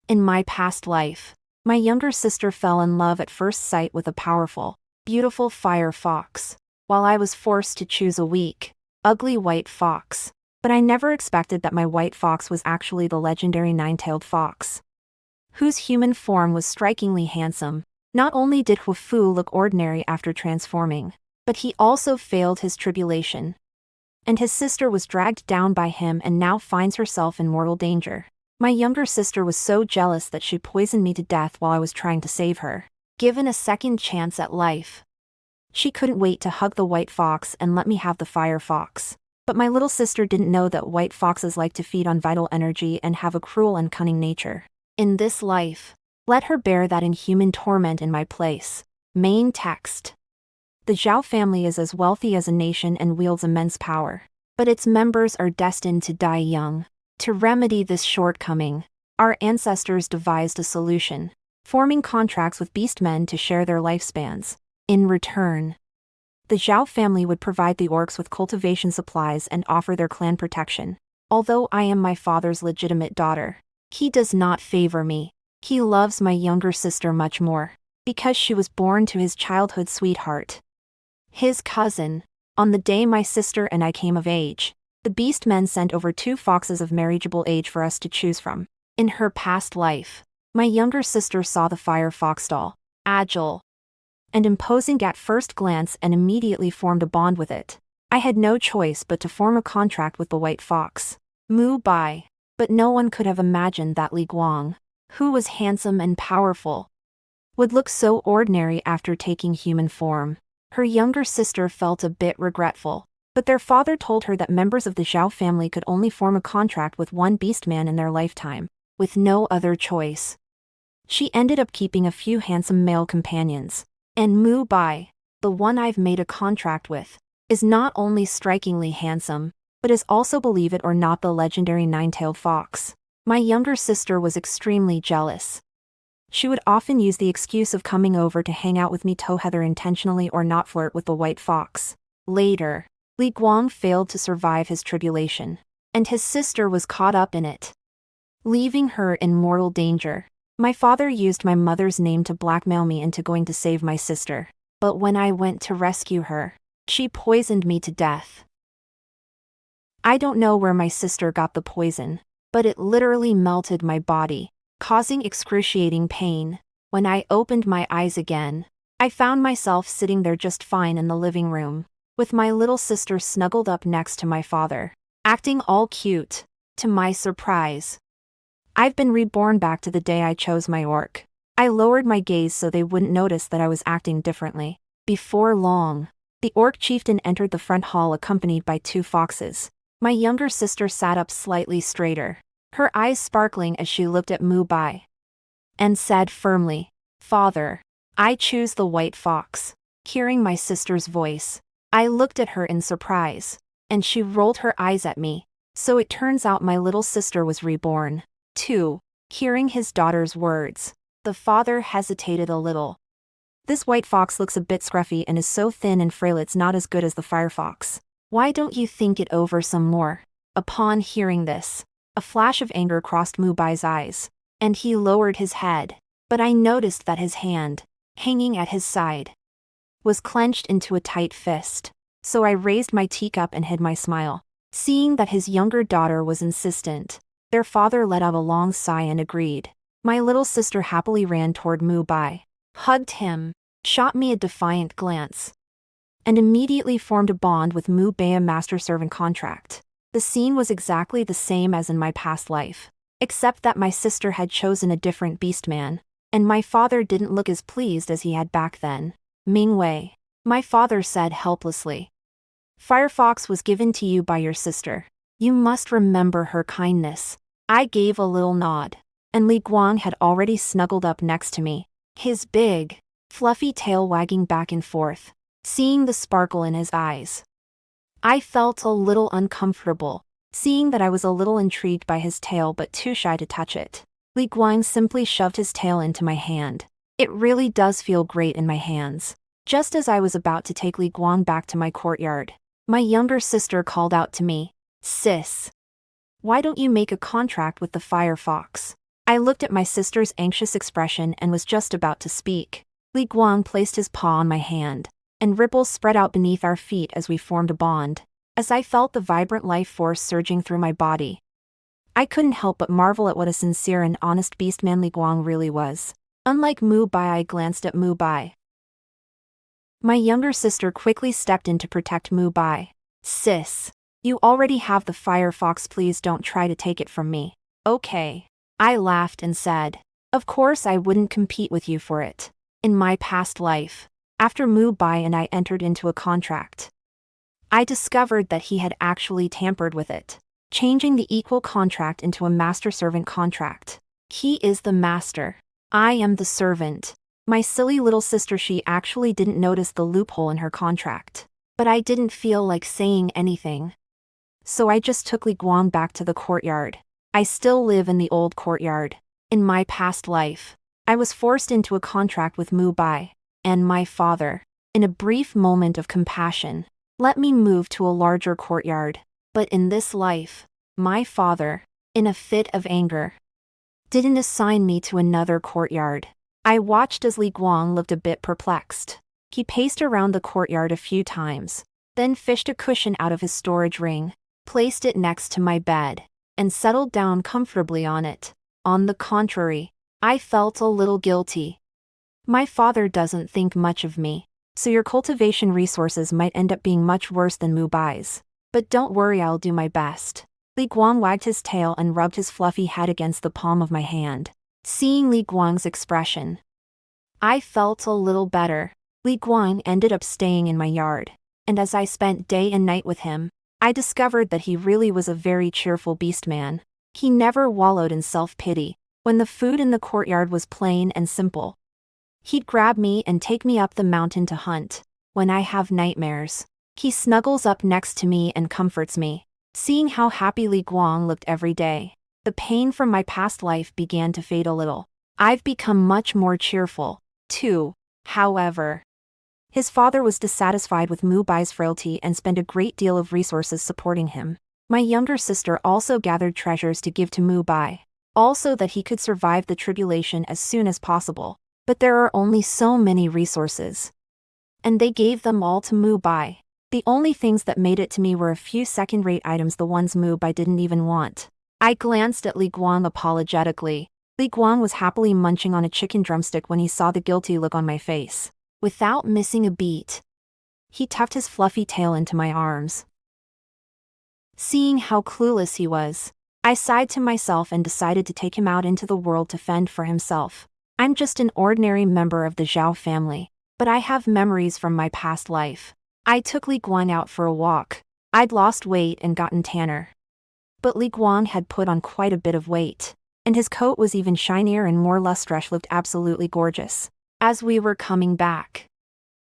In my past life, my younger sister fell in love at first sight with a powerful, beautiful fire fox, while I was forced to choose a weak, ugly white fox. But I never expected that my white fox was actually the legendary nine-tailed fox, whose human form was strikingly handsome. Not only did Huo Fu look ordinary after transforming, but he also failed his tribulation, and his sister was dragged down by him and now finds herself in mortal danger. My younger sister was so jealous that she poisoned me to death while I was trying to save her. Given a second chance at life, she couldn't wait to hug the white fox and let me have the fire fox. But my little sister didn't know that white foxes like to feed on vital energy and have a cruel and cunning nature. In this life, let her bear that inhuman torment in my place. Main text. The Zhao family is as wealthy as a nation and wields immense power, but its members are destined to die young. To remedy this shortcoming, our ancestors devised a solution, forming contracts with beastmen to share their lifespans. In return, the Zhao family would provide the orcs with cultivation supplies and offer their clan protection. Although I am my father's legitimate daughter, he does not favor me. He loves my younger sister much more, because she was born to his childhood sweetheart, his cousin. On the day my sister and I came of age, the beastmen sent over 2 foxes of marriageable age for us to choose from. In her past life, my younger sister saw the fire fox doll, agile and imposing at first glance, and immediately formed a bond with it. I had no choice but to form a contract with the white fox, Mu Bai. But no one could have imagined that Li Guang, who was handsome and powerful, would look so ordinary after taking human form. Her younger sister felt a bit regretful, but their father told her that members of the Zhao family could only form a contract with one beastman in their lifetime. With no other choice, she ended up keeping a few handsome male companions. And Mu Bai, the one I've made a contract with, is not only strikingly handsome, but is also, believe it or not, the legendary nine-tailed fox. My younger sister was extremely jealous. She would often use the excuse of coming over to hang out with me to whether intentionally or not flirt with the white fox. Later, Li Guang failed to survive his tribulation, and his sister was caught up in it, leaving her in mortal danger. My father used my mother's name to blackmail me into going to save my sister, but when I went to rescue her, she poisoned me to death. I don't know where my sister got the poison, but it literally melted my body, causing excruciating pain. When I opened my eyes again, I found myself sitting there just fine in the living room, with my little sister snuggled up next to my father, acting all cute. To my surprise, I've been reborn back to the day I chose my orc. I lowered my gaze so they wouldn't notice that I was acting differently. Before long, the orc chieftain entered the front hall accompanied by 2 foxes. My younger sister sat up slightly straighter, her eyes sparkling as she looked at Mu Bai, and said firmly, "Father, I choose the white fox." Hearing my sister's voice, I looked at her in surprise, and she rolled her eyes at me. So it turns out my little sister was reborn, too. Hearing his daughter's words, the father hesitated a little. "This white fox looks a bit scruffy and is so thin and frail, it's not as good as the fire fox. Why don't you think it over some more?" Upon hearing this, a flash of anger crossed Mu Bai's eyes, and he lowered his head. But I noticed that his hand, hanging at his side, was clenched into a tight fist. So I raised my teacup and hid my smile. Seeing that his younger daughter was insistent, their father let out a long sigh and agreed. My little sister happily ran toward Mu Bai, hugged him, shot me a defiant glance, and immediately formed a bond with Mu Bai, a master-servant contract. The scene was exactly the same as in my past life, except that my sister had chosen a different beastman, and my father didn't look as pleased as he had back then. "Ming Wei," my father said helplessly, "Firefox was given to you by your sister. You must remember her kindness." I gave a little nod, and Li Guang had already snuggled up next to me, his big, fluffy tail wagging back and forth. Seeing the sparkle in his eyes, I felt a little uncomfortable, seeing that I was a little intrigued by his tail but too shy to touch it. Li Guang simply shoved his tail into my hand. It really does feel great in my hands. Just as I was about to take Li Guang back to my courtyard, my younger sister called out to me, "Sis, why don't you make a contract with the fire fox?" I looked at my sister's anxious expression and was just about to speak. Li Guang placed his paw on my hand, and ripples spread out beneath our feet as we formed a bond. As I felt the vibrant life force surging through my body, I couldn't help but marvel at what a sincere and honest beastman Li Guang really was. Unlike Mu Bai, I glanced at Mu Bai. My younger sister quickly stepped in to protect Mu Bai. Sis, you already have the fire fox, please don't try to take it from me. Okay. I laughed and said, of course I wouldn't compete with you for it. In my past life, after Mu Bai and I entered into a contract, I discovered that he had actually tampered with it, changing the equal contract into a master-servant contract. He is the master. I am the servant. My silly little sister, she actually didn't notice the loophole in her contract. But I didn't feel like saying anything. So I just took Li Guang back to the courtyard. I still live in the old courtyard. In my past life, I was forced into a contract with Mu Bai and my father. In a brief moment of compassion, let me move to a larger courtyard. But in this life, my father, in a fit of anger, didn't assign me to another courtyard. I watched as Li Guang looked a bit perplexed. He paced around the courtyard a few times, then fished a cushion out of his storage ring, placed it next to my bed, and settled down comfortably on it. On the contrary, I felt a little guilty. My father doesn't think much of me, so your cultivation resources might end up being much worse than Mu Bai's. But don't worry, I'll do my best. Li Guang wagged his tail and rubbed his fluffy head against the palm of my hand. Seeing Li Guang's expression, I felt a little better. Li Guang ended up staying in my yard, and as I spent day and night with him, I discovered that he really was a very cheerful beastman. He never wallowed in self-pity. When the food in the courtyard was plain and simple, he'd grab me and take me up the mountain to hunt. When I have nightmares, he snuggles up next to me and comforts me. Seeing how happy Li Guang looked every day, the pain from my past life began to fade a little. I've become much more cheerful, too. However, his father was dissatisfied with Mu Bai's frailty and spent a great deal of resources supporting him. My younger sister also gathered treasures to give to Mu Bai, also that he could survive the tribulation as soon as possible. But there are only so many resources, and they gave them all to Mu Bai. The only things that made it to me were a few second-rate items, the ones Mu Bai didn't even want. I glanced at Li Guang apologetically. Li Guang was happily munching on a chicken drumstick when he saw the guilty look on my face. Without missing a beat, he tucked his fluffy tail into my arms. Seeing how clueless he was, I sighed to myself and decided to take him out into the world to fend for himself. I'm just an ordinary member of the Zhao family, but I have memories from my past life. I took Li Guang out for a walk. I'd lost weight and gotten tanner, but Li Guang had put on quite a bit of weight, and his coat was even shinier and more lustrous, looked absolutely gorgeous. As we were coming back,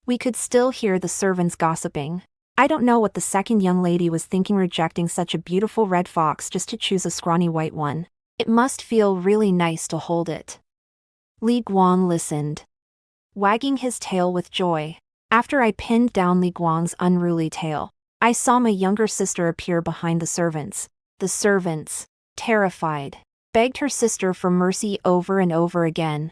we could still hear the servants gossiping. I don't know what the second young lady was thinking, rejecting such a beautiful red fox just to choose a scrawny white one. It must feel really nice to hold it. Li Guang listened, wagging his tail with joy. After I pinned down Li Guang's unruly tail, I saw my younger sister appear behind the servants. The servants, terrified, begged her sister for mercy over and over again,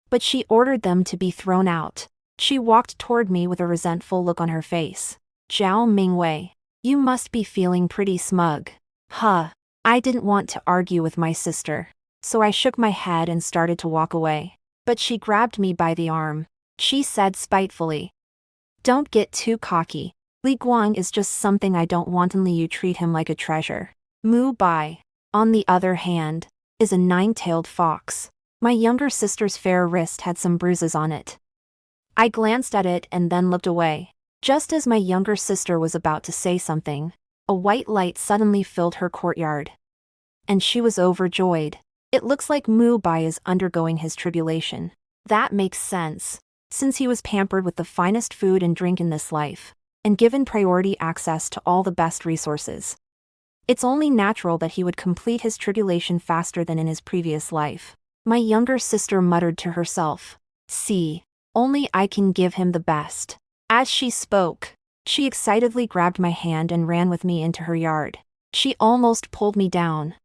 but she ordered them to be thrown out. She walked toward me with a resentful look on her face. Zhao Mingwei, you must be feeling pretty smug. Huh. I didn't want to argue with my sister, so I shook my head and started to walk away. But she grabbed me by the arm. She said spitefully, don't get too cocky. Li Guang is just something I don't wantonly. You treat him like a treasure. Mu Bai, on the other hand, is a nine-tailed fox. My younger sister's fair wrist had some bruises on it. I glanced at it and then looked away. Just as my younger sister was about to say something, a white light suddenly filled her courtyard, and she was overjoyed. It looks like Mu Bai is undergoing his tribulation. That makes sense, since he was pampered with the finest food and drink in this life, and given priority access to all the best resources. It's only natural that he would complete his tribulation faster than in his previous life. My younger sister muttered to herself, see, only I can give him the best. As she spoke, she excitedly grabbed my hand and ran with me into her yard. She almost pulled me down,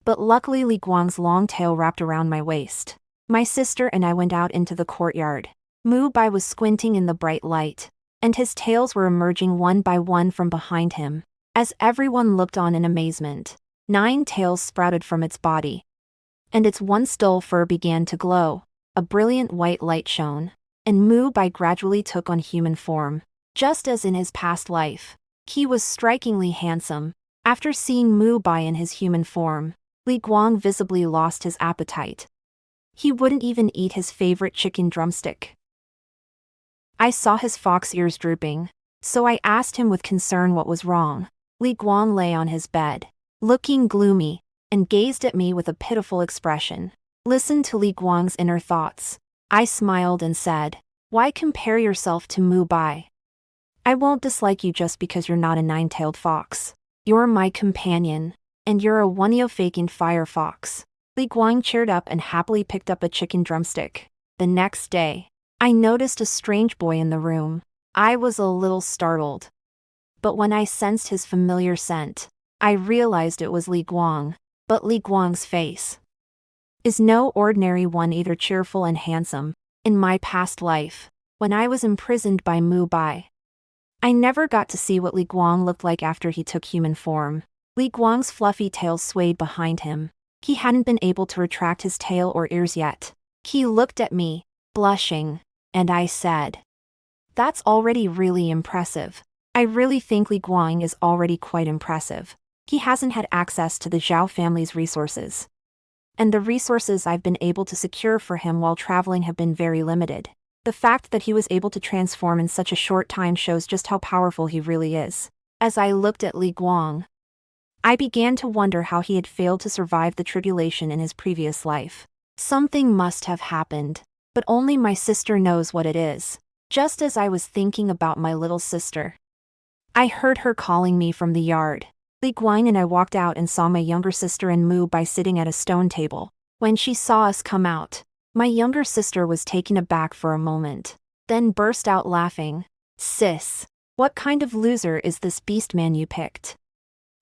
but luckily Li Guang's long tail wrapped around my waist. My sister and I went out into the courtyard. Mu Bai was squinting in the bright light, and his tails were emerging one by one from behind him. As everyone looked on in amazement, 9 tails sprouted from its body, and its one stole fur began to glow. A brilliant white light shone, and Mu Bai gradually took on human form. Just as in his past life, he was strikingly handsome. After seeing Mu Bai in his human form, Li Guang visibly lost his appetite. He wouldn't even eat his favorite chicken drumstick. I saw his fox ears drooping, so I asked him with concern what was wrong. Li Guang lay on his bed, looking gloomy, and gazed at me with a pitiful expression. Listen to Li Guang's inner thoughts. I smiled and said, "Why compare yourself to Mu Bai? I won't dislike you just because you're not a 9-tailed fox. You're my companion, and you're a one-faking fire fox." Li Guang cheered up and happily picked up a chicken drumstick. The next day, I noticed a strange boy in the room. I was a little startled, but when I sensed his familiar scent, I realized it was Li Guang. But Li Guang's face is no ordinary one, either cheerful and handsome. In my past life, when I was imprisoned by Mu Bai, I never got to see what Li Guang looked like after he took human form. Li Guang's fluffy tail swayed behind him. He hadn't been able to retract his tail or ears yet. He looked at me, blushing, and I said, "That's already really impressive. I really think Li Guang is already quite impressive. He hasn't had access to the Zhao family's resources, and the resources I've been able to secure for him while traveling have been very limited. The fact that he was able to transform in such a short time shows just how powerful he really is." As I looked at Li Guang, I began to wonder how he had failed to survive the tribulation in his previous life. Something must have happened, but only my sister knows what it is. Just as I was thinking about my little sister, I heard her calling me from the yard. Li Guang and I walked out and saw my younger sister and Mu Bai sitting at a stone table. When she saw us come out, my younger sister was taken aback for a moment, then burst out laughing. "Sis, what kind of loser is this beast man you picked?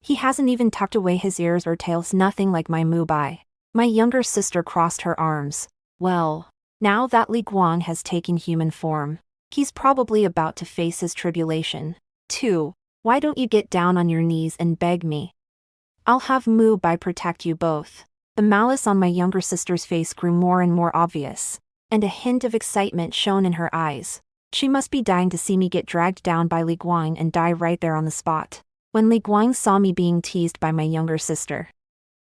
He hasn't even tucked away his ears or tails, nothing like my Mu Bai." My younger sister crossed her arms. "Well, now that Li Guang has taken human form, he's probably about to face his tribulation, too. Why don't you get down on your knees and beg me? I'll have Mu Bai protect you both." The malice on my younger sister's face grew more and more obvious, and a hint of excitement shone in her eyes. She must be dying to see me get dragged down by Li Guang and die right there on the spot. When Li Guang saw me being teased by my younger sister,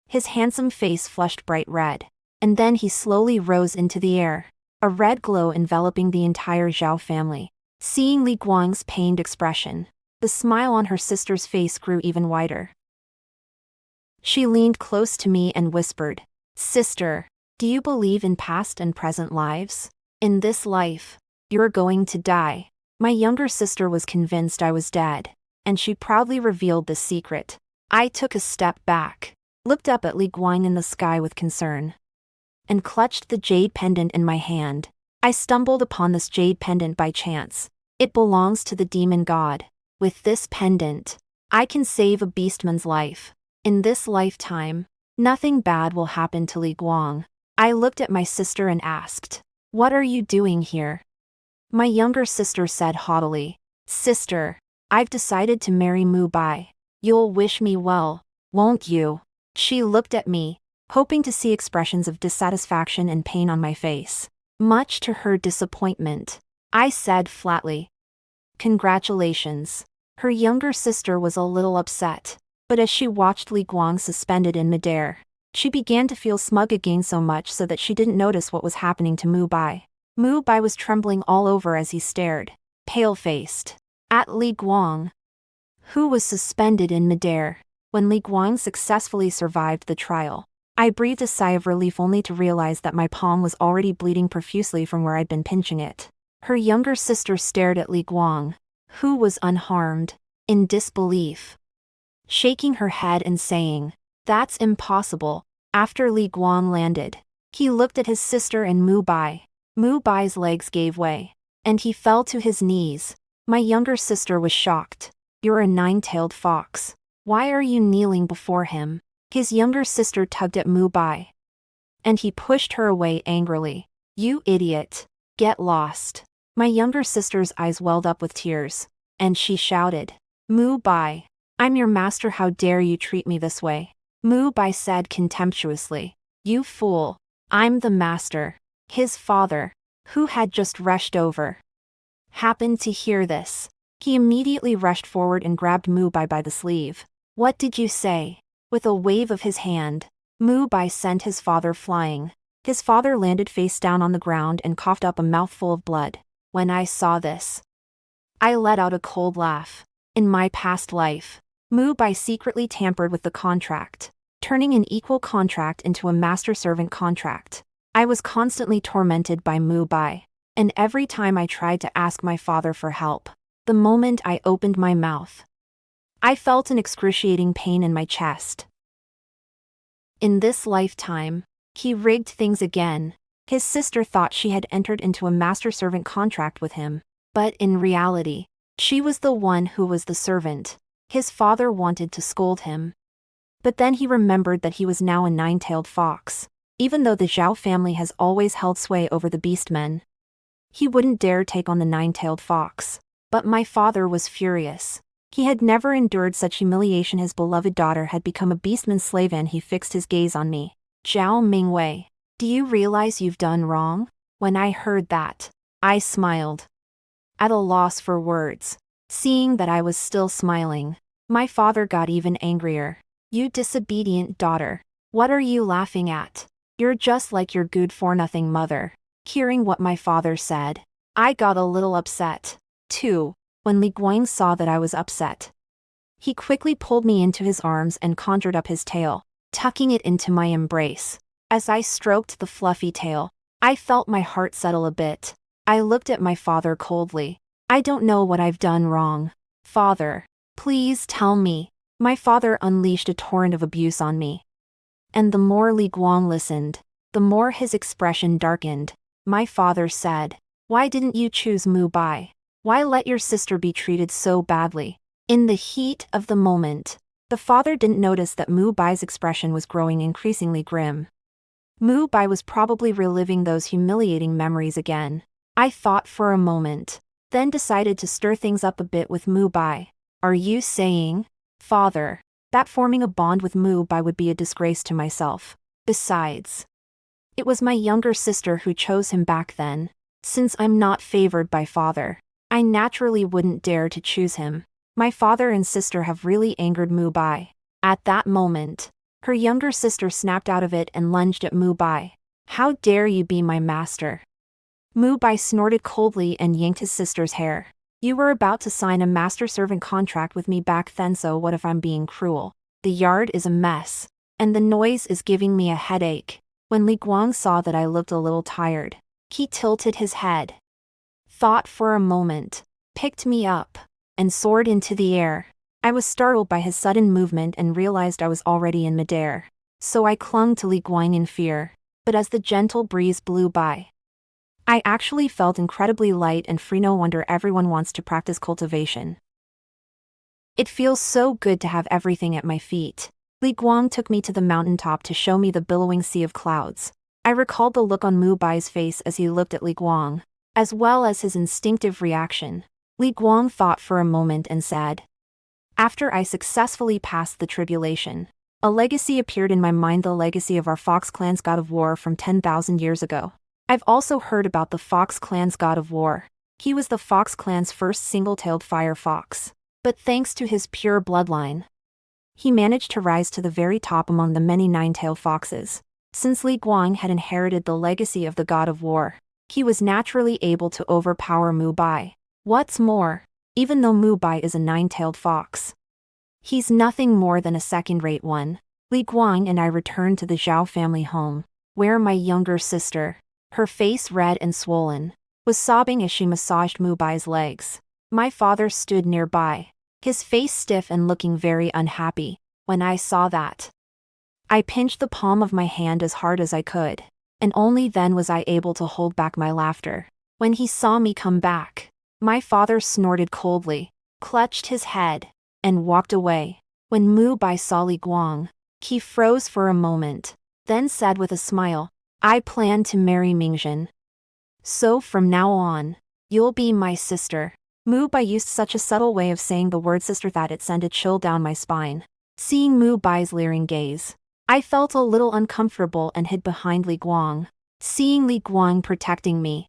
his handsome face flushed bright red, and then he slowly rose into the air, a red glow enveloping the entire Zhao family. Seeing Li Guang's pained expression, the smile on her sister's face grew even wider. She leaned close to me and whispered, "Sister, do you believe in past and present lives? In this life, you're going to die." My younger sister was convinced I was dead, and she proudly revealed this secret. I took a step back, looked up at Li Guang in the sky with concern, and clutched the jade pendant in my hand. I stumbled upon this jade pendant by chance. It belongs to the demon god. With this pendant, I can save a beastman's life. In this lifetime, nothing bad will happen to Li Guang. I looked at my sister and asked, "What are you doing here?" My younger sister said haughtily, "Sister, I've decided to marry Mu Bai. You'll wish me well, won't you?" She looked at me, hoping to see expressions of dissatisfaction and pain on my face. Much to her disappointment, I said flatly, "Congratulations." Her younger sister was a little upset, but as she watched Li Guang suspended in midair, she began to feel smug again, so much so that she didn't notice what was happening to Mu Bai. Mu Bai was trembling all over as he stared, pale-faced, at Li Guang, who was suspended in midair. When Li Guang successfully survived the trial, I breathed a sigh of relief only to realize that my palm was already bleeding profusely from where I'd been pinching it. Her younger sister stared at Li Guang, who was unharmed, in disbelief, shaking her head and saying, "That's impossible." After Li Guang landed, he looked at his sister and Mu Bai. Mu Bai's legs gave way, and he fell to his knees. My younger sister was shocked. "You're a 9-tailed fox. Why are you kneeling before him? His younger sister tugged at Mu Bai, and he pushed her away angrily. "You idiot! Get lost!" My younger sister's eyes welled up with tears, and she shouted, "Mu Bai, I'm your master, how dare you treat me this way?" Mu Bai said contemptuously, "You fool, I'm the master." His father, who had just rushed over, happened to hear this. He immediately rushed forward and grabbed Mu Bai by the sleeve. "What did you say?" With a wave of his hand, Mu Bai sent his father flying. His father landed face down on the ground and coughed up a mouthful of blood. When I saw this, I let out a cold laugh. In my past life, Mu Bai secretly tampered with the contract, turning an equal contract into a master-servant contract. I was constantly tormented by Mu Bai, and every time I tried to ask my father for help, the moment I opened my mouth, I felt an excruciating pain in my chest. In this lifetime, he rigged things again. His sister thought she had entered into a master-servant contract with him, but in reality, she was the one who was the servant. His father wanted to scold him, but then he remembered that he was now a nine-tailed fox. Even though the Zhao family has always held sway over the beastmen, he wouldn't dare take on the nine-tailed fox. But my father was furious. He had never endured such humiliation. His beloved daughter had become a beastman's slave, and he fixed his gaze on me. "Zhao Mingwei, do you realize you've done wrong?" When I heard that, I smiled, at a loss for words. Seeing that I was still smiling, my father got even angrier. "You disobedient daughter, what are you laughing at? You're just like your good-for-nothing mother." Hearing what my father said, I got a little upset, too. When Li Guang saw that I was upset, he quickly pulled me into his arms and conjured up his tail, tucking it into my embrace. As I stroked the fluffy tail, I felt my heart settle a bit. I looked at my father coldly. "I don't know what I've done wrong. Father, please tell me." My father unleashed a torrent of abuse on me. And the more Li Guang listened, the more his expression darkened. My father said, "Why didn't you choose Mu Bai? Why let your sister be treated so badly?" In the heat of the moment, the father didn't notice that Mu Bai's expression was growing increasingly grim. Mu Bai was probably reliving those humiliating memories again. I thought for a moment, then decided to stir things up a bit with Mu Bai. "Are you saying, Father, that forming a bond with Mu Bai would be a disgrace to myself? Besides, it was my younger sister who chose him back then. Since I'm not favored by father, I naturally wouldn't dare to choose him. My father and sister have really angered Mu Bai." At that moment, her younger sister snapped out of it and lunged at Mu Bai. "How dare you be my master?" Mu Bai snorted coldly and yanked his sister's hair. "You were about to sign a master-servant contract with me back then, so what if I'm being cruel? The yard is a mess, and the noise is giving me a headache." When Li Guang saw that I looked a little tired, he tilted his head, thought for a moment, picked me up, and soared into the air. I was startled by his sudden movement and realized I was already in midair. So I clung to Li Guang in fear, but as the gentle breeze blew by, I actually felt incredibly light and free. No wonder everyone wants to practice cultivation. It feels so good to have everything at my feet. Li Guang took me to the mountaintop to show me the billowing sea of clouds. I recalled the look on Mu Bai's face as he looked at Li Guang, as well as his instinctive reaction. Li Guang thought for a moment and said, "After I successfully passed the tribulation, a legacy appeared in my mind, the legacy of our Fox clan's god of war from 10,000 years ago. I've also heard about the Fox clan's god of war. He was the Fox clan's first single-tailed fire fox. But thanks to his pure bloodline, he managed to rise to the very top among the many nine-tailed foxes. Since Li Guang had inherited the legacy of the god of war, he was naturally able to overpower Mu Bai. What's more, even though Mu Bai is a nine-tailed fox, he's nothing more than a second-rate one." Li Guang and I returned to the Zhao family home, where my younger sister, her face red and swollen, was sobbing as she massaged Mu Bai's legs. My father stood nearby, his face stiff and looking very unhappy. When I saw that, I pinched the palm of my hand as hard as I could, and only then was I able to hold back my laughter. When he saw me come back, my father snorted coldly, clutched his head, and walked away. When Mu Bai saw Li Guang, He froze for a moment, then said with a smile, I plan to marry Mingjin. So from now on, you'll be my sister. Mu Bai used such a subtle way of saying the word sister that it sent a chill down my spine. Seeing Mu Bai's leering gaze, I felt a little uncomfortable and hid behind Li Guang. Seeing Li Guang protecting me,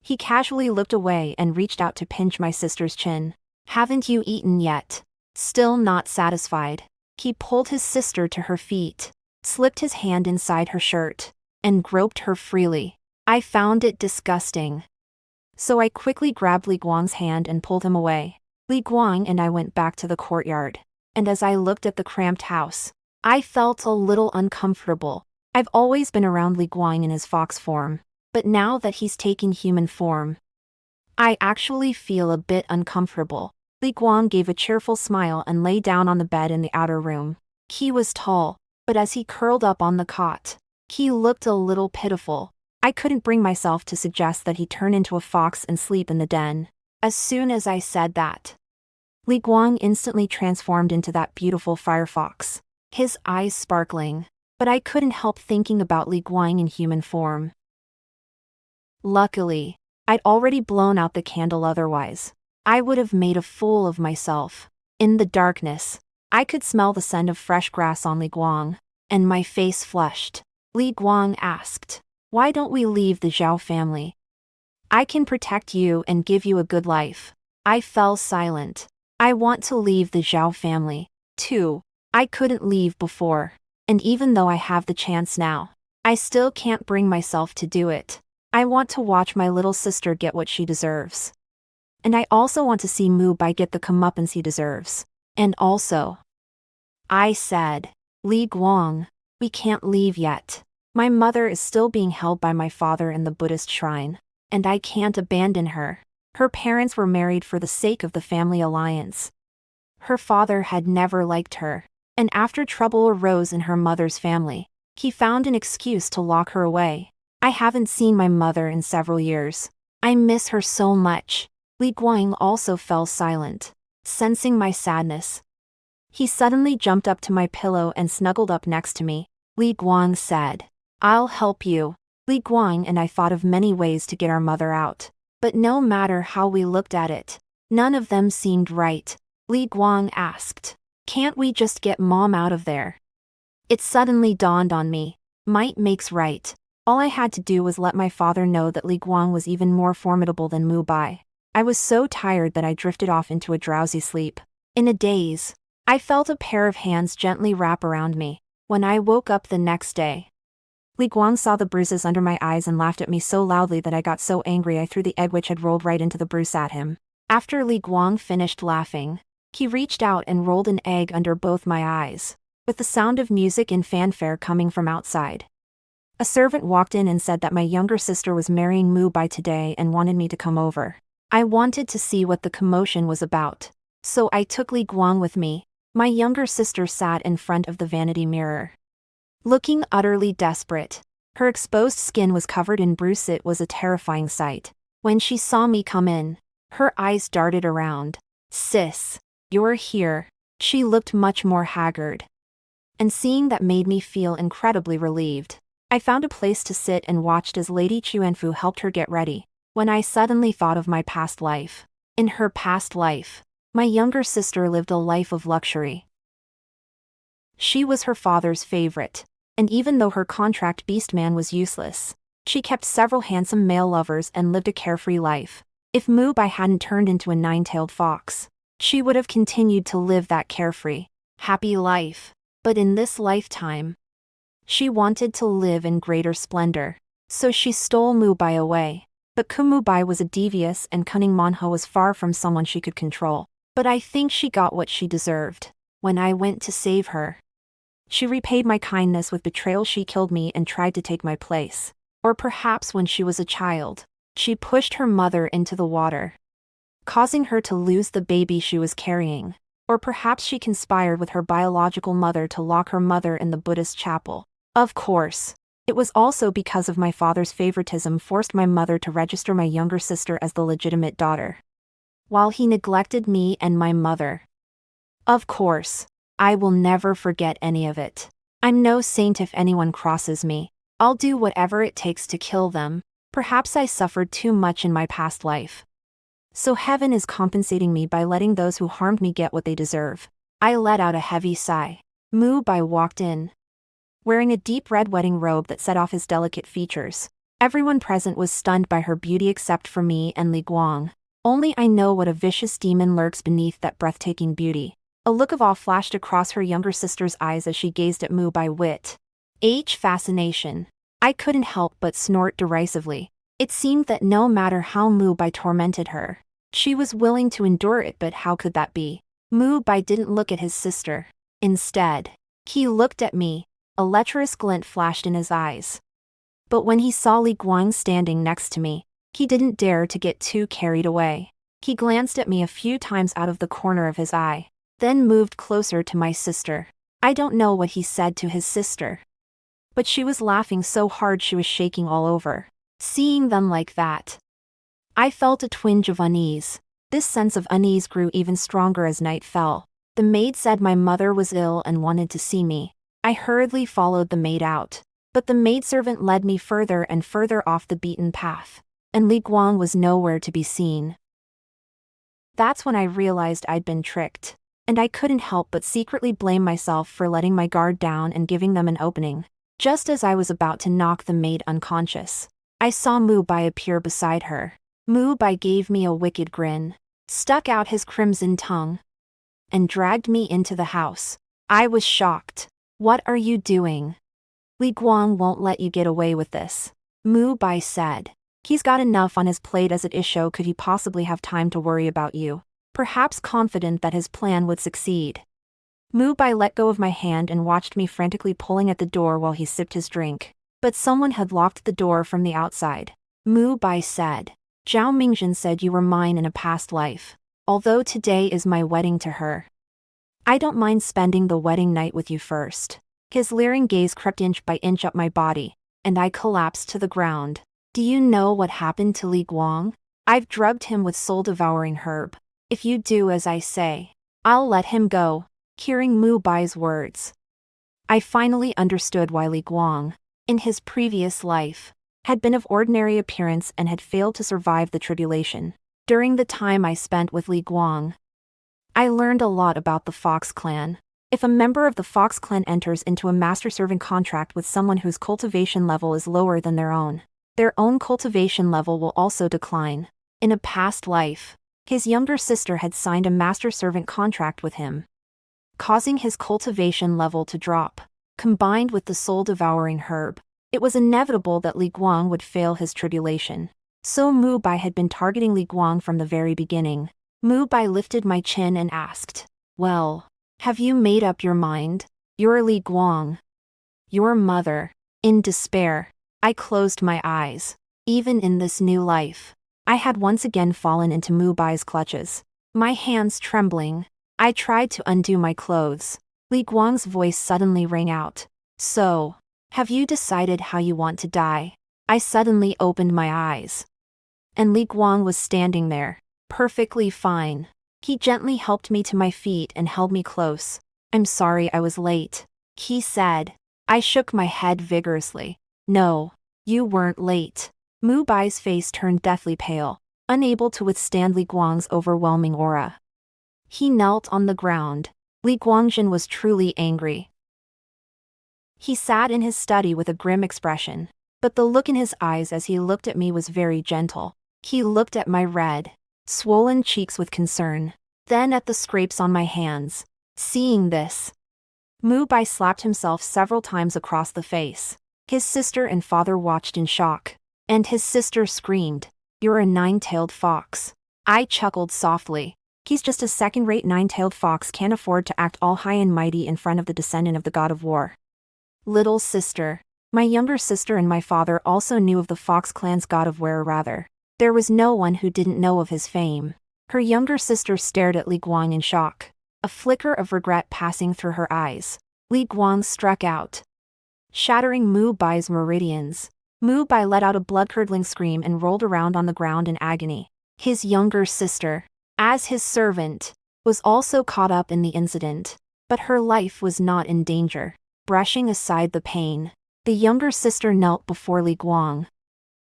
he casually looked away and reached out to pinch my sister's chin. Haven't you eaten yet? Still not satisfied, he pulled his sister to her feet, slipped his hand inside her shirt, and groped her freely. I found it disgusting. So I quickly grabbed Li Guang's hand and pulled him away. Li Guang and I went back to the courtyard, and as I looked at the cramped house, I felt a little uncomfortable. I've always been around Li Guang in his fox form, but now that he's taken human form, I actually feel a bit uncomfortable. Li Guang gave a cheerful smile and lay down on the bed in the outer room. He was tall, but as he curled up on the cot, he looked a little pitiful. I couldn't bring myself to suggest that he turn into a fox and sleep in the den. As soon as I said that, Li Guang instantly transformed into that beautiful firefox, his eyes sparkling, but I couldn't help thinking about Li Guang in human form. Luckily, I'd already blown out the candle, otherwise I would have made a fool of myself. In the darkness, I could smell the scent of fresh grass on Li Guang, and my face flushed. Li Guang asked, why don't we leave the Zhao family? I can protect you and give you a good life. I fell silent. I want to leave the Zhao family, too. I couldn't leave before, and even though I have the chance now, I still can't bring myself to do it. I want to watch my little sister get what she deserves. And I also want to see Mu Bai get the comeuppance he deserves. And also, I said, Li Guang, we can't leave yet. My mother is still being held by my father in the Buddhist shrine, and I can't abandon her. Her parents were married for the sake of the family alliance. Her father had never liked her, and after trouble arose in her mother's family, he found an excuse to lock her away. I haven't seen my mother in several years. I miss her so much. Li Guang also fell silent, sensing my sadness. He suddenly jumped up to my pillow and snuggled up next to me. Li Guang said, I'll help you. Li Guang and I thought of many ways to get our mother out, but no matter how we looked at it, none of them seemed right. Li Guang asked, can't we just get mom out of there? It suddenly dawned on me, might makes right. All I had to do was let my father know that Li Guang was even more formidable than Mu Bai. I was so tired that I drifted off into a drowsy sleep. In a daze, I felt a pair of hands gently wrap around me. When I woke up the next day, Li Guang saw the bruises under my eyes and laughed at me so loudly that I got so angry I threw the egg which had rolled right into the bruise at him. After Li Guang finished laughing, he reached out and rolled an egg under both my eyes, with the sound of music and fanfare coming from outside. A servant walked in and said that my younger sister was marrying Mu Bai today and wanted me to come over. I wanted to see what the commotion was about, so I took Li Guang with me. My younger sister sat in front of the vanity mirror, looking utterly desperate. Her exposed skin was covered in bruises. It was a terrifying sight. When she saw me come in, her eyes darted around. Sis, you're here. She looked much more haggard. And seeing that made me feel incredibly relieved. I found a place to sit and watched as Lady Chuanfu helped her get ready, when I suddenly thought of my past life. In her past life, my younger sister lived a life of luxury. She was her father's favorite, and even though her contract beastman was useless, she kept several handsome male lovers and lived a carefree life. If Mu Bai hadn't turned into a nine-tailed fox, she would have continued to live that carefree, happy life. But in this lifetime, she wanted to live in greater splendor, so she stole Mu Bai away. But Mu Bai was a devious and cunning manho, was far from someone she could control. But I think she got what she deserved. When I went to save her, she repaid my kindness with betrayal. She killed me and tried to take my place. Or perhaps when she was a child, she pushed her mother into the water, causing her to lose the baby she was carrying. Or perhaps she conspired with her biological mother to lock her mother in the Buddhist chapel. Of course, it was also because of my father's favoritism forced my mother to register my younger sister as the legitimate daughter, while he neglected me and my mother. Of course, I will never forget any of it. I'm no saint if anyone crosses me. I'll do whatever it takes to kill them. Perhaps I suffered too much in my past life. So heaven is compensating me by letting those who harmed me get what they deserve. I let out a heavy sigh. Mu Bai walked in, wearing a deep red wedding robe that set off his delicate features. Everyone present was stunned by her beauty except for me and Li Guang. Only I know what a vicious demon lurks beneath that breathtaking beauty. A look of awe flashed across her younger sister's eyes as she gazed at Mu Bai with fascination. I couldn't help but snort derisively. It seemed that no matter how Mu Bai tormented her, she was willing to endure it, but how could that be? Mu Bai didn't look at his sister. Instead, he looked at me. A lecherous glint flashed in his eyes. But when he saw Li Guang standing next to me, he didn't dare to get too carried away. He glanced at me a few times out of the corner of his eye, then moved closer to my sister. I don't know what he said to his sister, but she was laughing so hard she was shaking all over. Seeing them like that, I felt a twinge of unease. This sense of unease grew even stronger as night fell. The maid said my mother was ill and wanted to see me. I hurriedly followed the maid out, but the maidservant led me further and further off the beaten path, and Li Guang was nowhere to be seen. That's when I realized I'd been tricked, and I couldn't help but secretly blame myself for letting my guard down and giving them an opening. Just as I was about to knock the maid unconscious, I saw Mu Bai appear beside her. Mu Bai gave me a wicked grin, stuck out his crimson tongue, and dragged me into the house. I was shocked. What are you doing? Li Guang won't let you get away with this, Mu Bai said. He's got enough on his plate as it is, so could he possibly have time to worry about you? Perhaps confident that his plan would succeed. Mu Bai let go of my hand and watched me frantically pulling at the door while he sipped his drink. But someone had locked the door from the outside. Mu Bai said, Zhao Mingjin said you were mine in a past life. Although today is my wedding to her, I don't mind spending the wedding night with you first. His leering gaze crept inch by inch up my body, and I collapsed to the ground. Do you know what happened to Li Guang? I've drugged him with soul-devouring herb. If you do as I say, I'll let him go. Hearing Mu Bai's words, I finally understood why Li Guang, in his previous life, had been of ordinary appearance and had failed to survive the tribulation. During the time I spent with Li Guang, I learned a lot about the Fox clan. If a member of the Fox clan enters into a master-servant contract with someone whose cultivation level is lower than their own cultivation level will also decline. In a past life, his younger sister had signed a master-servant contract with him, causing his cultivation level to drop. Combined with the soul-devouring herb, it was inevitable that Li Guang would fail his tribulation. So Mu Bai had been targeting Li Guang from the very beginning. Mu Bai lifted my chin and asked, Well, have you made up your mind? You're Li Guang. Your mother. In despair, I closed my eyes. Even in this new life, I had once again fallen into Mu Bai's clutches. My hands trembling, I tried to undo my clothes. Li Guang's voice suddenly rang out. So, have you decided how you want to die? I suddenly opened my eyes, and Li Guang was standing there, perfectly fine. He gently helped me to my feet and held me close. I'm sorry I was late, he said. I shook my head vigorously. No, you weren't late. Mu Bai's face turned deathly pale, unable to withstand Li Guang's overwhelming aura. He knelt on the ground. Li Guangjin was truly angry. He sat in his study with a grim expression, but the look in his eyes as he looked at me was very gentle. He looked at my red, swollen cheeks with concern, then at the scrapes on my hands. Seeing this, Mu Bai slapped himself several times across the face. His sister and father watched in shock, and his sister screamed, You're a nine-tailed fox. I chuckled softly. He's just a second-rate nine-tailed fox, can't afford to act all high and mighty in front of the descendant of the god of war. Little sister. My younger sister and my father also knew of the Fox clan's god of war. Rather, there was no one who didn't know of his fame. Her younger sister stared at Li Guang in shock, a flicker of regret passing through her eyes. Li Guang struck out, shattering Mu Bai's meridians. Mu Bai let out a blood-curdling scream and rolled around on the ground in agony. His younger sister, as his servant, was also caught up in the incident, but her life was not in danger. brushing aside the pain. The younger sister knelt before Li Guang,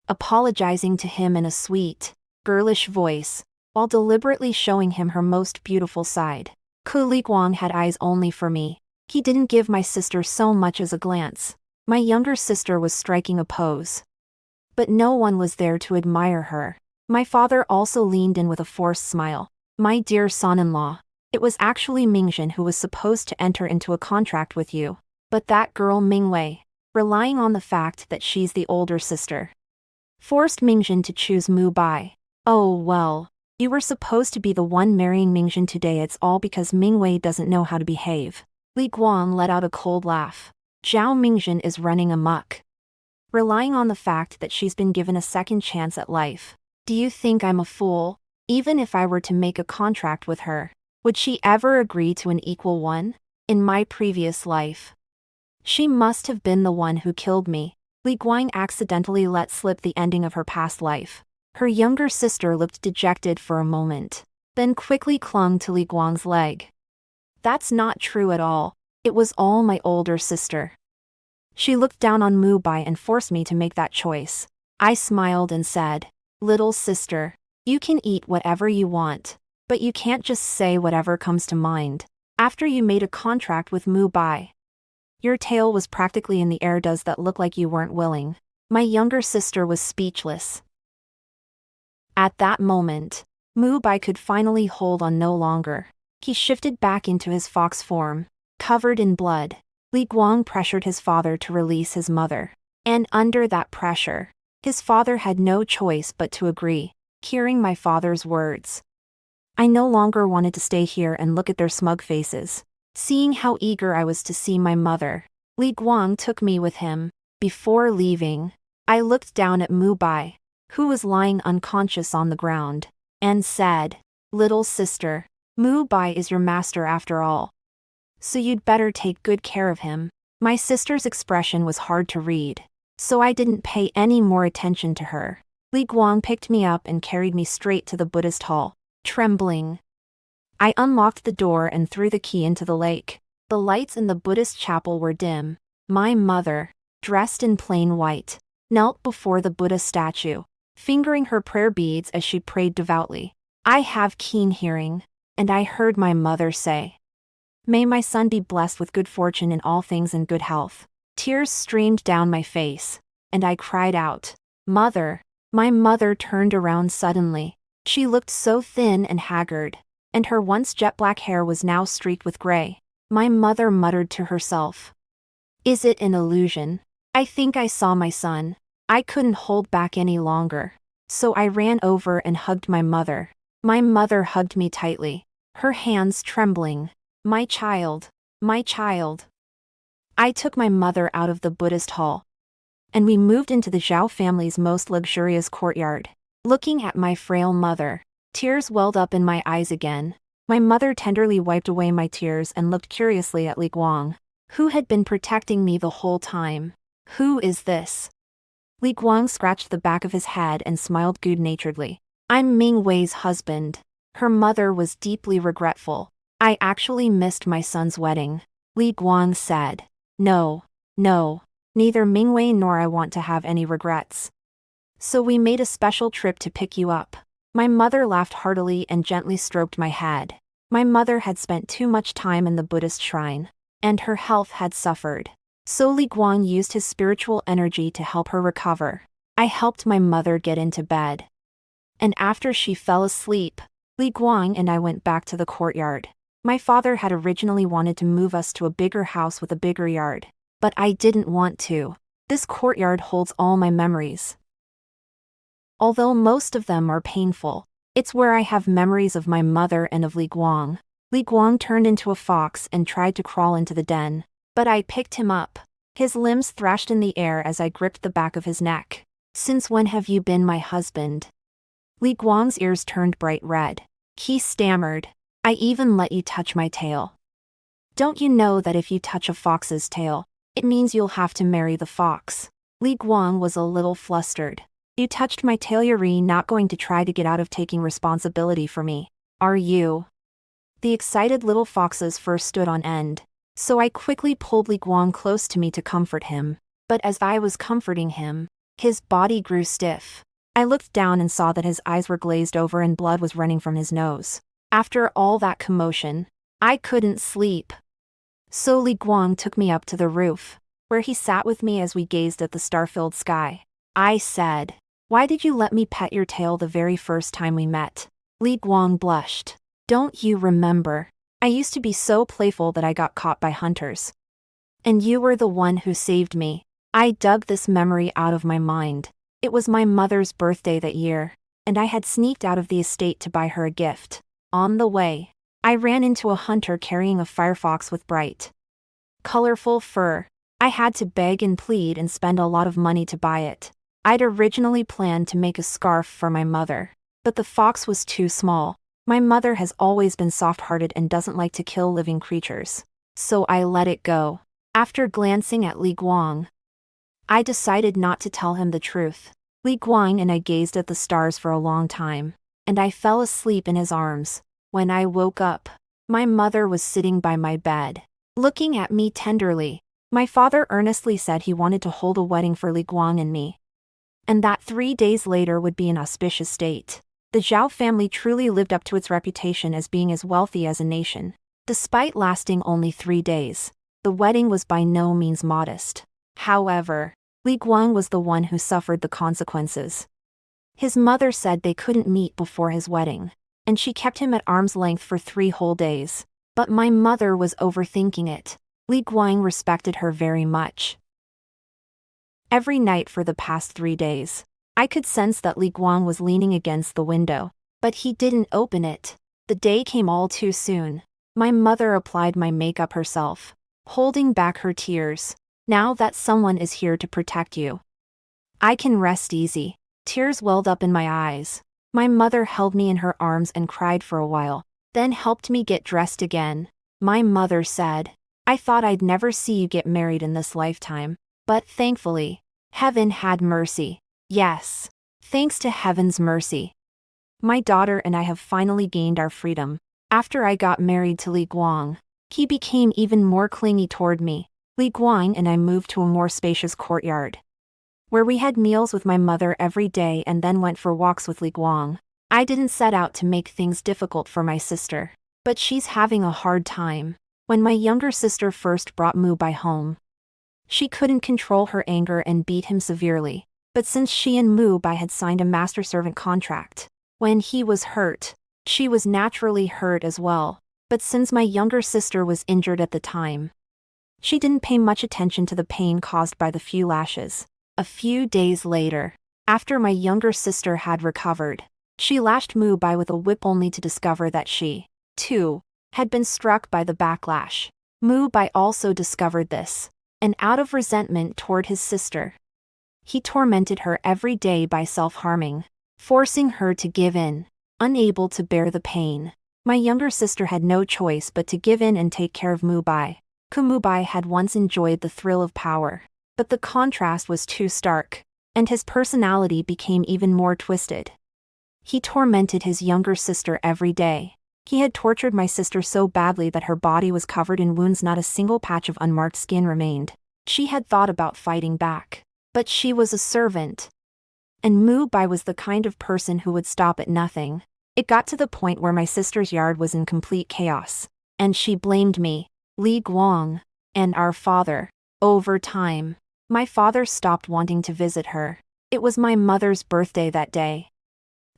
apologizing to him in a sweet, girlish voice, while deliberately showing him her most beautiful side. Li Guang had eyes only for me. He didn't give my sister so much as a glance. My younger sister was striking a pose, but no one was there to admire her. My father also leaned in with a forced smile. My dear son-in-law, it was actually Mingjin who was supposed to enter into a contract with you. But that girl Mingwei, relying on the fact that she's the older sister, forced Mingjin to choose Mu Bai. Oh well, you were supposed to be the one marrying Mingjin today. It's all because Mingwei doesn't know how to behave. Li Guang let out a cold laugh. Zhao Mingjin is running amok, relying on the fact that she's been given a second chance at life. Do you think I'm a fool? Even if I were to make a contract with her, would she ever agree to an equal one? In my previous life, she must have been the one who killed me. Li Guang accidentally let slip the ending of her past life. Her younger sister looked dejected for a moment, then quickly clung to Li Guang's leg. That's not true at all. It was all my older sister. She looked down on Mu Bai and forced me to make that choice. I smiled and said, "Little sister, you can eat whatever you want, but you can't just say whatever comes to mind. After you made a contract with Mu Bai, your tail was practically in the air. Does that look like you weren't willing?" My younger sister was speechless. At that moment, Mu Bai could finally hold on no longer. He shifted back into his fox form, covered in blood. Li Guang pressured his father to release his mother, and under that pressure, his father had no choice but to agree. Hearing my father's words, I no longer wanted to stay here and look at their smug faces. Seeing how eager I was to see my mother, Li Guang took me with him. Before leaving, I looked down at Mu Bai, who was lying unconscious on the ground, and said, "Little sister, Mu Bai is your master after all, so you'd better take good care of him." My sister's expression was hard to read, so I didn't pay any more attention to her. Li Guang picked me up and carried me straight to the Buddhist hall. Trembling, I unlocked the door and threw the key into the lake. The lights in the Buddhist chapel were dim. My mother, dressed in plain white, knelt before the Buddha statue, fingering her prayer beads as she prayed devoutly. I have keen hearing, and I heard my mother say, "May my son be blessed with good fortune in all things and good health." Tears streamed down my face, and I cried out, "Mother!" My mother turned around suddenly. She looked so thin and haggard, and her once jet-black hair was now streaked with gray. My mother muttered to herself, "Is it an illusion? I think I saw my son." I couldn't hold back any longer, so I ran over and hugged my mother. My mother hugged me tightly, her hands trembling. "My child, my child." I took my mother out of the Buddhist hall, and we moved into the Zhao family's most luxurious courtyard. Looking at my frail mother, tears welled up in my eyes again. My mother tenderly wiped away my tears and looked curiously at Li Guang, who had been protecting me the whole time. "Who is this?" Li Guang scratched the back of his head and smiled good-naturedly. "I'm Ming Wei's husband." Her mother was deeply regretful. "I actually missed my son's wedding," Li Guang said. No, neither Ming Wei nor I want to have any regrets. So we made a special trip to pick you up. My mother laughed heartily and gently stroked my head. My mother had spent too much time in the Buddhist shrine, and her health had suffered. So Li Guang used his spiritual energy to help her recover. I helped my mother get into bed, and after she fell asleep, Li Guang and I went back to the courtyard. My father had originally wanted to move us to a bigger house with a bigger yard, but I didn't want to. This courtyard holds all my memories. Although most of them are painful, it's where I have memories of my mother and of Li Guang. Li Guang turned into a fox and tried to crawl into the den, but I picked him up. His limbs thrashed in the air as I gripped the back of his neck. "Since when have you been my husband?" Li Guang's ears turned bright red. He stammered, "I even let you touch my tail. Don't you know that if you touch a fox's tail, it means you'll have to marry the fox?" Li Guang was a little flustered. "You touched my tail. You're not going to try to get out of taking responsibility for me, are you?" The excited little fox's fur stood on end. So I quickly pulled Li Guang close to me to comfort him. But as I was comforting him, his body grew stiff. I looked down and saw that his eyes were glazed over and blood was running from his nose. After all that commotion, I couldn't sleep. So Li Guang took me up to the roof, where he sat with me as we gazed at the star-filled sky. I said, "Why did you let me pet your tail the very first time we met?" Li Guang blushed. "Don't you remember? I used to be so playful that I got caught by hunters. And you were the one who saved me." I dug this memory out of my mind. It was my mother's birthday that year, and I had sneaked out of the estate to buy her a gift. On the way, I ran into a hunter carrying a firefox with bright, colorful fur. I had to beg and plead and spend a lot of money to buy it. I'd originally planned to make a scarf for my mother, but the fox was too small. My mother has always been soft-hearted and doesn't like to kill living creatures. So I let it go. After glancing at Li Guang, I decided not to tell him the truth. Li Guang and I gazed at the stars for a long time, and I fell asleep in his arms. When I woke up, my mother was sitting by my bed, looking at me tenderly. My father earnestly said he wanted to hold a wedding for Li Guang and me, and that 3 days later would be an auspicious date. The Zhao family truly lived up to its reputation as being as wealthy as a nation. Despite lasting only 3 days, the wedding was by no means modest. However, Li Guang was the one who suffered the consequences. His mother said they couldn't meet before his wedding, and she kept him at arm's length for 3 whole days. But my mother was overthinking it. Li Guang respected her very much. Every night for the past 3 days, I could sense that Li Guang was leaning against the window, but he didn't open it. The day came all too soon. My mother applied my makeup herself, holding back her tears. "Now that someone is here to protect you, I can rest easy." Tears welled up in my eyes. My mother held me in her arms and cried for a while, then helped me get dressed again. My mother said, "I thought I'd never see you get married in this lifetime, but thankfully, heaven had mercy." Yes, thanks to heaven's mercy, my daughter and I have finally gained our freedom. After I got married to Li Guang, he became even more clingy toward me. Li Guang and I moved to a more spacious courtyard, where we had meals with my mother every day and then went for walks with Li Guang. I didn't set out to make things difficult for my sister, but she's having a hard time. When my younger sister first brought Mu Bai home, she couldn't control her anger and beat him severely. But since she and Mu Bai had signed a master-servant contract, when he was hurt, she was naturally hurt as well. But since my younger sister was injured at the time, she didn't pay much attention to the pain caused by the few lashes. A few days later, after my younger sister had recovered, she lashed Mu Bai with a whip only to discover that she, too, had been struck by the backlash. Mu Bai also discovered this, and out of resentment toward his sister, he tormented her every day by self-harming, forcing her to give in. Unable to bear the pain, my younger sister had no choice but to give in and take care of Mu Bai. Mu Bai had once enjoyed the thrill of power, but the contrast was too stark, and his personality became even more twisted. He tormented his younger sister every day. He had tortured my sister so badly that her body was covered in wounds, not a single patch of unmarked skin remained. She had thought about fighting back, but she was a servant, and Mu Bai was the kind of person who would stop at nothing. It got to the point where my sister's yard was in complete chaos, and she blamed me, Li Guang, and our father. Over time, my father stopped wanting to visit her. It was my mother's birthday that day,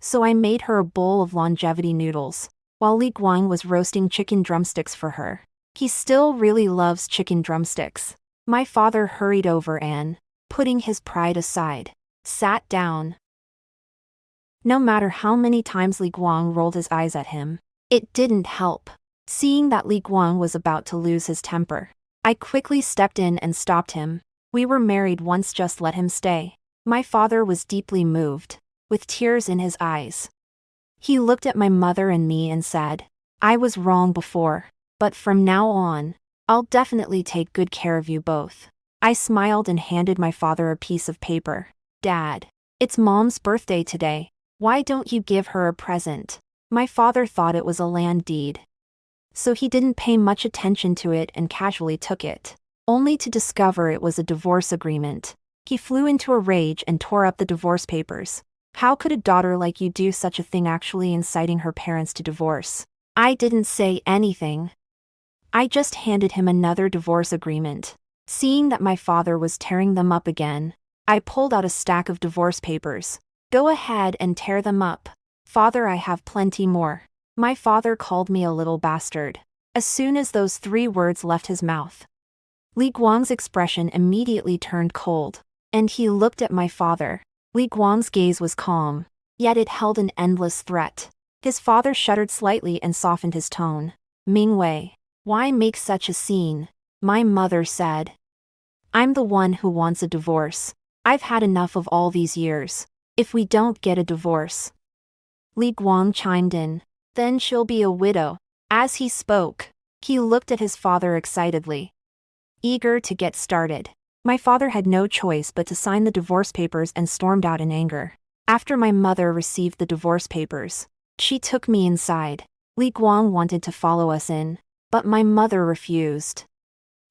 so I made her a bowl of longevity noodles, while Li Guang was roasting chicken drumsticks for her. He still really loves chicken drumsticks. My father hurried over and, putting his pride aside, sat down. No matter how many times Li Guang rolled his eyes at him, it didn't help. Seeing that Li Guang was about to lose his temper, I quickly stepped in and stopped him. "We were married once, just let him stay." My father was deeply moved, with tears in his eyes. He looked at my mother and me and said, "I was wrong before, but from now on, I'll definitely take good care of you both." I smiled and handed my father a piece of paper. "Dad, it's Mom's birthday today. Why don't you give her a present?" My father thought it was a land deed, so he didn't pay much attention to it and casually took it, only to discover it was a divorce agreement. He flew into a rage and tore up the divorce papers. How could a daughter like you do such a thing, actually inciting her parents to divorce? I didn't say anything. I just handed him another divorce agreement. Seeing that my father was tearing them up again, I pulled out a stack of divorce papers. Go ahead and tear them up. Father, I have plenty more. My father called me a little bastard. As soon as those 3 words left his mouth, Li Guang's expression immediately turned cold, and he looked at my father. Li Guang's gaze was calm, yet it held an endless threat. His father shuddered slightly and softened his tone. Mingwei, why make such a scene? My mother said. I'm the one who wants a divorce. I've had enough of all these years. If we don't get a divorce, Li Guang chimed in, then she'll be a widow. As he spoke, he looked at his father excitedly, eager to get started. My father had no choice but to sign the divorce papers and stormed out in anger. After my mother received the divorce papers, she took me inside. Li Guang wanted to follow us in, but my mother refused,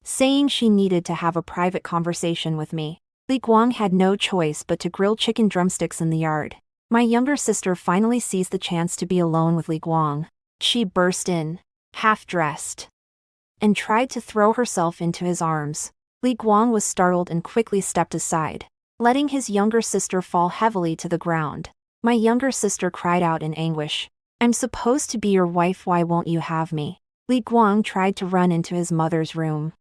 saying she needed to have a private conversation with me. Li Guang had no choice but to grill chicken drumsticks in the yard. My younger sister finally seized the chance to be alone with Li Guang. She burst in, half-dressed, and tried to throw herself into his arms. Li Guang was startled and quickly stepped aside, letting his younger sister fall heavily to the ground. My younger sister cried out in anguish. I'm supposed to be your wife, why won't you have me? Li Guang tried to run into his mother's room,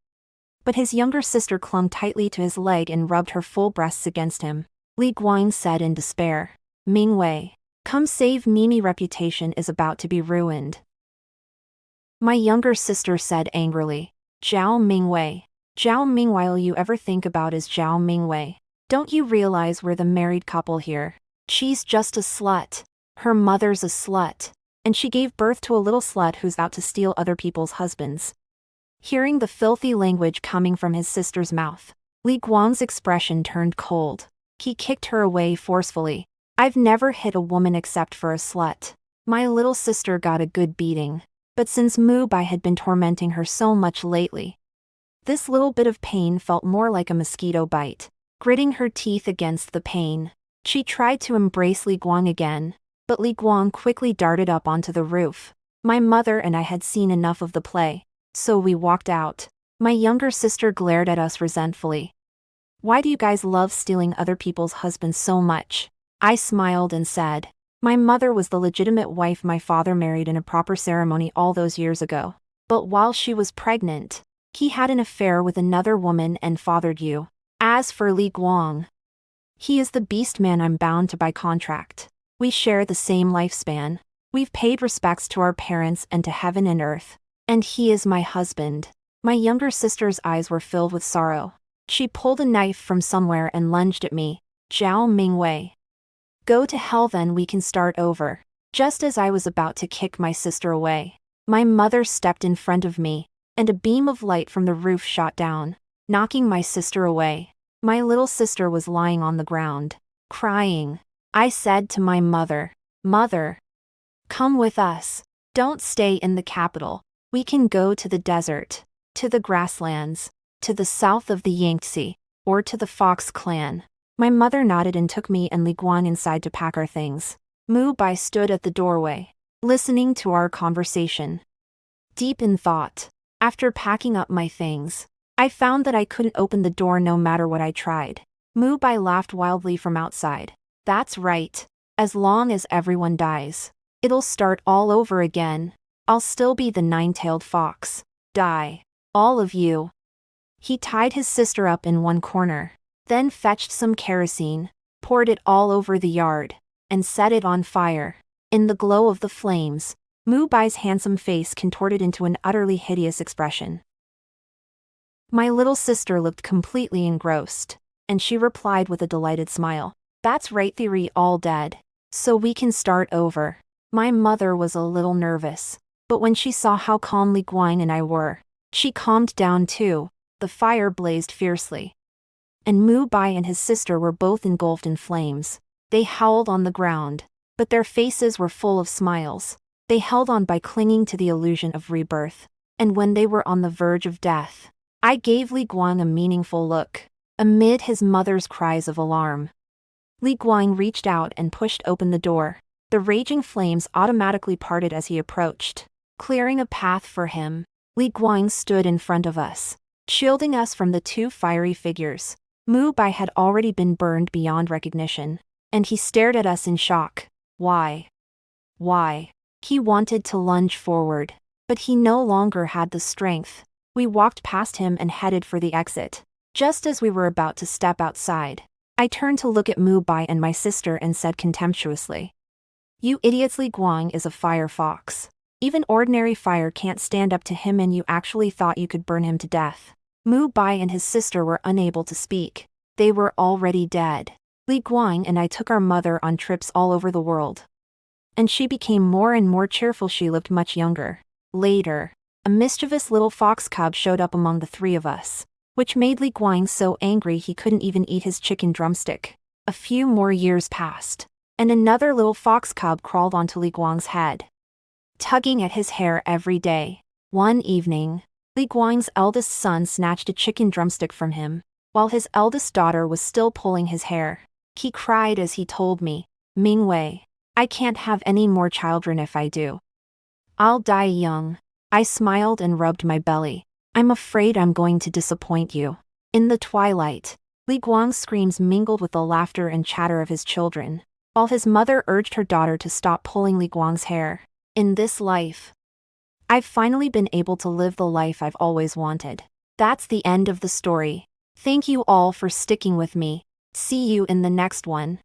but his younger sister clung tightly to his leg and rubbed her full breasts against him. Li Guang said in despair, Mingwei, come save me, my reputation is about to be ruined. My younger sister said angrily, Zhao Mingwei. Zhao Mingwei, all you ever think about is Zhao Mingwei. Don't you realize we're the married couple here? She's just a slut. Her mother's a slut, and she gave birth to a little slut who's out to steal other people's husbands. Hearing the filthy language coming from his sister's mouth, Li Guang's expression turned cold. He kicked her away forcefully. I've never hit a woman except for a slut. My little sister got a good beating, but since Mu Bai had been tormenting her so much lately, this little bit of pain felt more like a mosquito bite. Gritting her teeth against the pain, she tried to embrace Li Guang again, but Li Guang quickly darted up onto the roof. My mother and I had seen enough of the play, so we walked out. My younger sister glared at us resentfully. Why do you guys love stealing other people's husbands so much? I smiled and said, my mother was the legitimate wife my father married in a proper ceremony all those years ago. But while she was pregnant, he had an affair with another woman and fathered you. As for Li Guang, he is the beast man I'm bound to by contract. We share the same lifespan. We've paid respects to our parents and to heaven and earth. And he is my husband. My younger sister's eyes were filled with sorrow. She pulled a knife from somewhere and lunged at me. Zhao Mingwei. Go to hell, then we can start over. Just as I was about to kick my sister away, my mother stepped in front of me, and a beam of light from the roof shot down, knocking my sister away. My little sister was lying on the ground, crying. I said to my mother, Mother, come with us. Don't stay in the capital. We can go to the desert, to the grasslands, to the south of the Yangtze, or to the Fox clan. My mother nodded and took me and Li Guang inside to pack our things. Mu Bai stood at the doorway, listening to our conversation, deep in thought. After packing up my things, I found that I couldn't open the door no matter what I tried. Mu Bai laughed wildly from outside. That's right. As long as everyone dies, it'll start all over again. I'll still be the 9-tailed fox. Die. All of you. He tied his sister up in one corner, then fetched some kerosene, poured it all over the yard, and set it on fire. In the glow of the flames, Mu Bai's handsome face contorted into an utterly hideous expression. My little sister looked completely engrossed, and she replied with a delighted smile. That's right, theory all dead. So we can start over. My mother was a little nervous, but when she saw how calm Li Guang and I were, she calmed down too. The fire blazed fiercely, and Mu Bai and his sister were both engulfed in flames. They howled on the ground, but their faces were full of smiles. They held on by clinging to the illusion of rebirth. And when they were on the verge of death, I gave Li Guang a meaningful look, amid his mother's cries of alarm. Li Guang reached out and pushed open the door. The raging flames automatically parted as he approached, clearing a path for him. Li Guang stood in front of us, shielding us from the two fiery figures. Mu Bai had already been burned beyond recognition, and he stared at us in shock. Why? Why? He wanted to lunge forward, but he no longer had the strength. We walked past him and headed for the exit. Just as we were about to step outside, I turned to look at Mu Bai and my sister and said contemptuously, "You idiots, Li Guang is a fire fox. Even ordinary fire can't stand up to him, and you actually thought you could burn him to death." Mu Bai and his sister were unable to speak. They were already dead. Li Guang and I took our mother on trips all over the world, and she became more and more cheerful. She looked much younger. Later, a mischievous little fox cub showed up among the three of us, which made Li Guang so angry he couldn't even eat his chicken drumstick. A few more years passed, and another little fox cub crawled onto Li Guang's head, tugging at his hair every day. One evening, Li Guang's eldest son snatched a chicken drumstick from him, while his eldest daughter was still pulling his hair. He cried as he told me, "Mingwei, I can't have any more children. If I do, I'll die young." I smiled and rubbed my belly. "I'm afraid I'm going to disappoint you." In the twilight, Li Guang's screams mingled with the laughter and chatter of his children, while his mother urged her daughter to stop pulling Li Guang's hair. In this life, I've finally been able to live the life I've always wanted. That's the end of the story. Thank you all for sticking with me. See you in the next one.